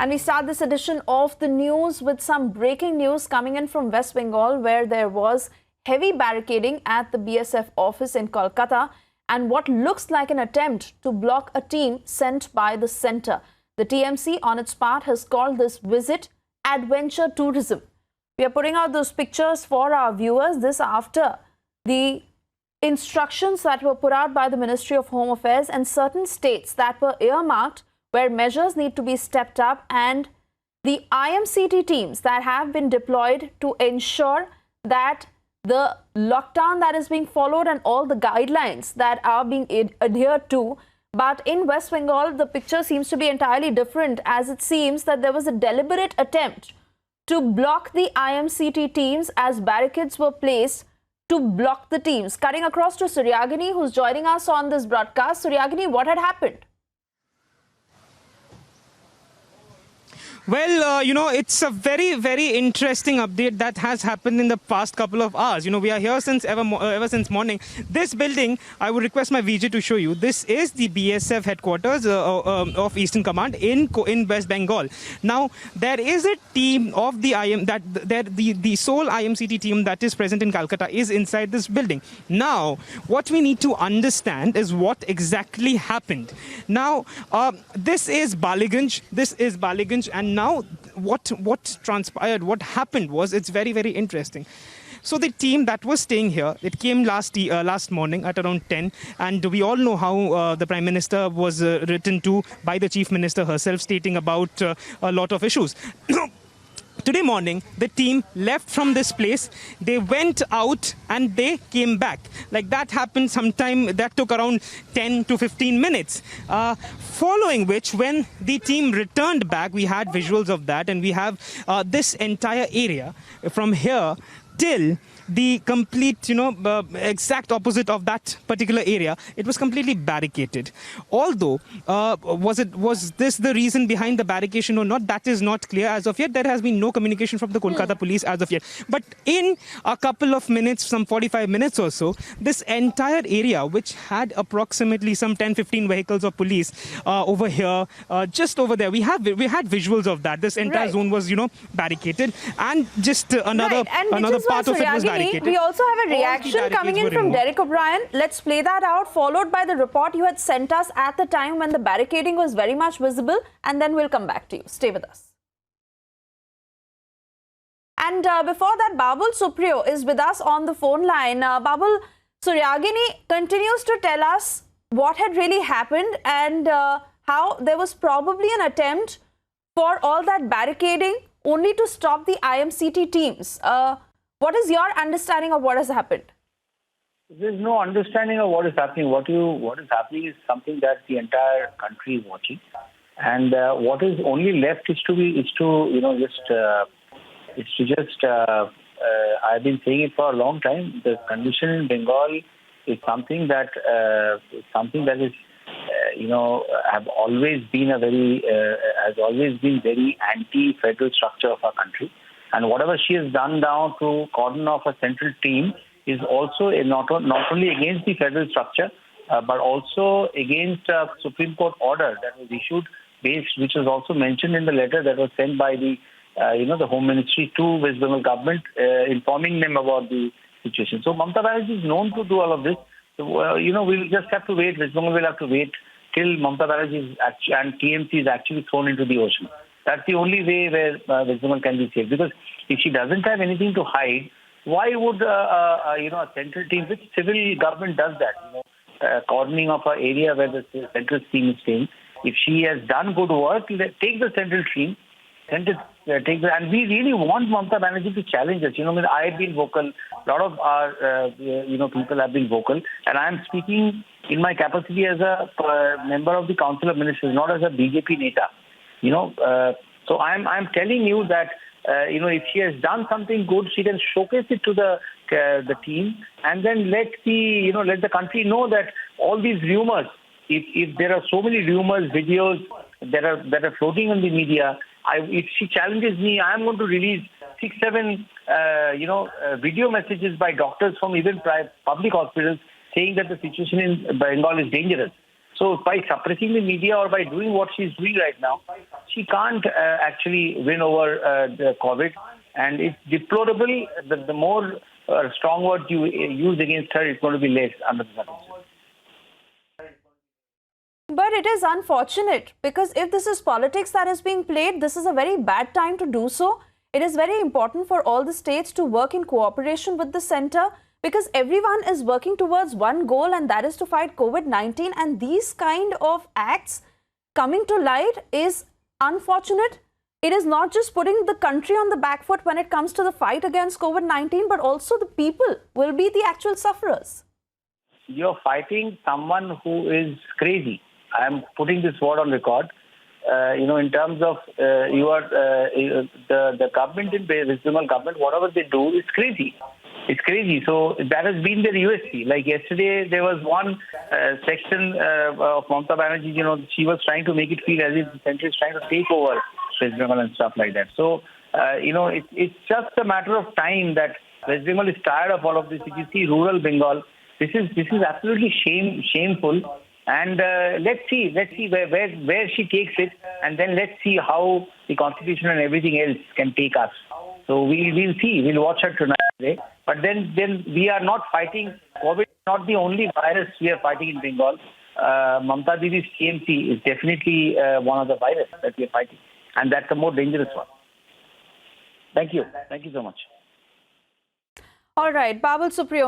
And we start this edition of the news with some breaking news coming in from West Bengal, where there was heavy barricading at the BSF office in Kolkata and what looks like an attempt to block a team sent by the centre. The TMC on its part has called this visit adventure tourism. We are putting out those pictures for our viewers. This after the instructions that were put out by the Ministry of Home Affairs and certain states that were earmarked where measures need to be stepped up, and the IMCT teams that have been deployed to ensure that the lockdown that is being followed and all the guidelines that are being adhered to. But in West Bengal, the picture seems to be entirely different, as it seems that there was a deliberate attempt to block the IMCT teams as barricades were placed to block the teams. Cutting across to Suryagini, who's joining us on this broadcast. Suryagini, what had happened? Well, it's a very, very interesting update that has happened in the past couple of hours. We are here since ever since morning. This building, I would request my VJ to show you. This is the BSF headquarters of Eastern Command in West Bengal. Now, there is a team of the the sole IMCT team that is present in Calcutta is inside this building. Now, what we need to understand is what exactly happened. Now, this is Baliganj. And now what transpired, what happened was, it's very, very interesting. So the team that was staying here, it came last morning at around 10, and we all know how the Prime Minister was written to by the Chief Minister herself, stating about a lot of issues. Today morning, the team left from this place, they went out and they came back. Like that happened sometime, that took around 10 to 15 minutes. Following which, when the team returned back, we had visuals of that, and we have this entire area from here till the complete, exact opposite of that particular area, it was completely barricaded. Although, was this the reason behind the barricading or not? That is not clear as of yet. There has been no communication from the Kolkata police as of yet. But in a couple of minutes, some 45 minutes or so, this entire area, which had approximately some 10-15 vehicles of police over here, just over there, we had visuals of that. This entire zone was, barricaded, and just another part of it was barricaded. We also have a reaction coming in from Derek O'Brien. Let's play that out, followed by the report you had sent us at the time when the barricading was very much visible, and then we'll come back to you. Stay with us. And before that, Babul Supriyo is with us on the phone line. Babul, Suryagini continues to tell us what had really happened and how there was probably an attempt for all that barricading only to stop the IMCT teams. What is your understanding of what has happened? There's no understanding of what is happening. What is happening is something that the entire country is watching, and what is only left is I've been saying it for a long time. The condition in Bengal is something that is have always been has always been very anti-federal structure of our country. And whatever she has done now to cordon off a central team is also not only against the federal structure, but also against a Supreme Court order that was issued, which was also mentioned in the letter that was sent by the Home Ministry to West Bengal government, informing them about the situation. So Mamata Banerjee is known to do all of this. So, we'll just have to wait. West Bengal will have to wait till Mamata Banerjee and TMC is actually thrown into the ocean. That's the only way where West Bengal can be safe. Because if she doesn't have anything to hide, why would a central team, which civil government does that, cordoning of an area where the central team is staying? If she has done good work, take the central team, and we really want Mamata Banerjee to challenge us. I have been vocal. A lot of our people have been vocal, and I am speaking in my capacity as a member of the Council of Ministers, not as a BJP neta. So I'm telling you that if she has done something good, she can showcase it to the team, and then let the country know that all these rumors, if there are so many rumors, videos that are floating on the media, if she challenges me, I am going to release 6-7 video messages by doctors from even public hospitals saying that the situation in Bengal is dangerous. So by suppressing the media or by doing what she's doing right now, she can't actually win over the COVID. And it's deplorable that the more strong words you use against her, it's going to be less under the circumstances. But it is unfortunate because if this is politics that is being played, this is a very bad time to do so. It is very important for all the states to work in cooperation with the center because everyone is working towards one goal, and that is to fight COVID-19. And these kind of acts coming to light is unfortunate. It is not just putting the country on the back foot when it comes to the fight against COVID-19, but also the people will be the actual sufferers. You're fighting someone who is crazy. I am putting this word on record. In terms of the government in West Bengal government, whatever they do is crazy. It's crazy. So that has been their USP. Like yesterday, there was one section of Mamata Banerjee. She was trying to make it feel as if the center is trying to take over West Bengal and stuff like that. So it's just a matter of time that West Bengal is tired of all of this. If you see rural Bengal, this is absolutely shameful. And let's see where she takes it, and then let's see how the constitution and everything else can take us. So we'll see. We'll watch her tonight. But then we are not fighting COVID. Not the only virus we are fighting in Bengal. Mamata Didi's TMC is definitely one of the viruses that we are fighting, and that's the more dangerous one. Thank you. Thank you so much. All right, Babul Supriyo.